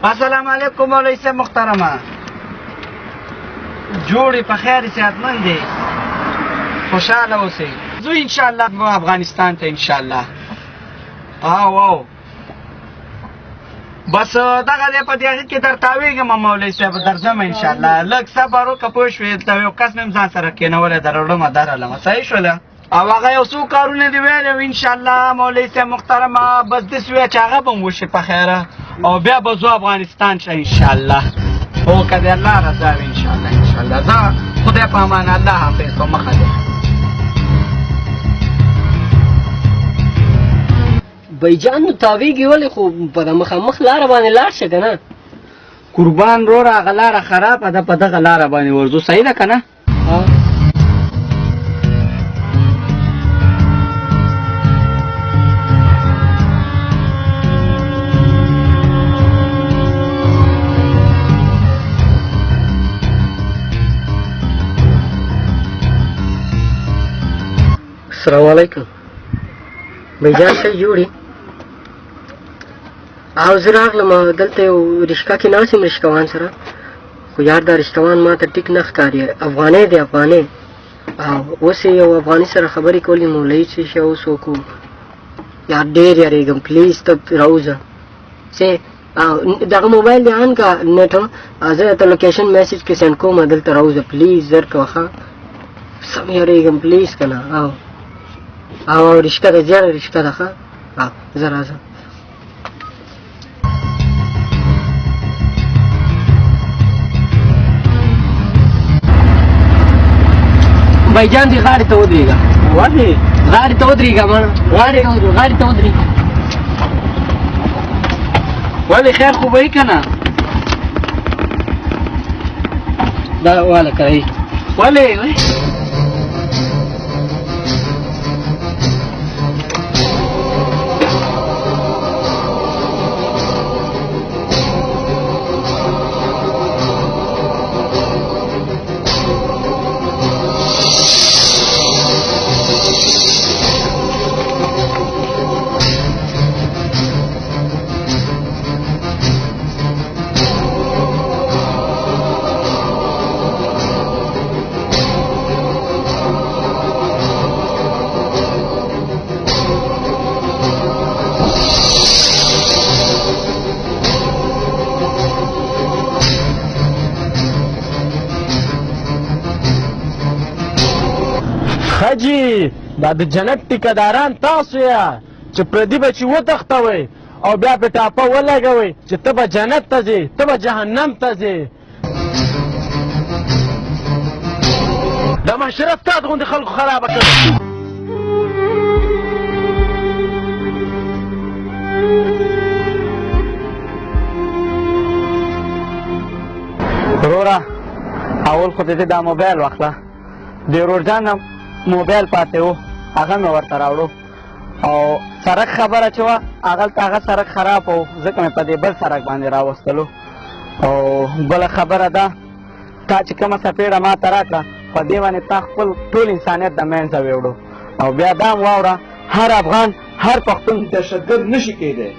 السلام علیکم مولوی صاحب محترمه. جوړې په خیر صحتمند دی، خوشحاله اوسئ. زه انشاءالله افغانستان ته انشاءالله. او بس دغه دی په دې کې در تاویږم مولوی صاحب، درځم انشاءالله. لږ صبر وکړه پوه شوې، ته یو کس مې ځان سره کېنولی دروړمه درالمه، صحیح شوله. او هغه یو څو کارونه دي ویلي وو انشاءالله مولوی صاحب محترمه، بس داسې ویل چې هغه به م وشي په خیره، او بیا به ځو افغانستان شه انشاءالله. او که د الله رضا وي انشاءالله انشاءالله. زه خدای په امان، الله حافظ. په مخه دی بایجان نو تاویږي ولې، خو په د مخامخ لاره باندې لاړ شه که نه. قربان وروره هغه لاره خرابه ده، په دغه لاره باندې ورځو، صحیح ده که نه؟ السلام علیکم. بایجان ښه جوړې؟ او زه راغلم دلته یو رشقه کې ناست یم رشقوان سره، خو یار دا رشقوان ما ته ټیک نه ښکاري. افغانی دی افغانی، او اوس یو افغاني سره خبرې کولې، مولوي څه شه اوس وکړو. یار ډېر یارېږم، پلیز ته راوځه. څه دغه موبایل دې آن کا نیټ، زه ته لوکیشن میسج کې سینډ کوم، دلته راوځه پلیز، زر کوه ښه. سم یارېږم پلیز که نه. او رشقه ده، زیاده رشقه ده ښه. زه راځم. بایجان دې غاړې ته ودرېږه. ولې؟ غاړې ته ودرېږه مړه، غاړې ته ودرېږه. ولې خیر خو به یې که نه؟ دا واله کوي. ولې؟ خجی دا د جنت ټیکداران تاسو یا چې پردي بچي وتښتوئ او بیا پې ټاپه ولګوئ چې ته به جنت ته ځې، ته به جهنم ته ځې. دا معاشره ستا د غوندې خلکو خرابه کړې. وروره اول خو دې دا موبایل واخله، د ورورجان نه موبایل پاتې و، هغه مې ورته راوړو. او سړک خبره چې وه هغلته هغه سړک خراب و، ځکه مې په دې بل سړک باندې راوستلو. او بله خبره ده، تا چې کومه څپېړه ما ته راکړه، په دې باندې تا خپل ټول انسانیت د منځه ویوړو. او بیا دا م واوره، هر افغان هر پښتون دهشتګرد نشي کېدی.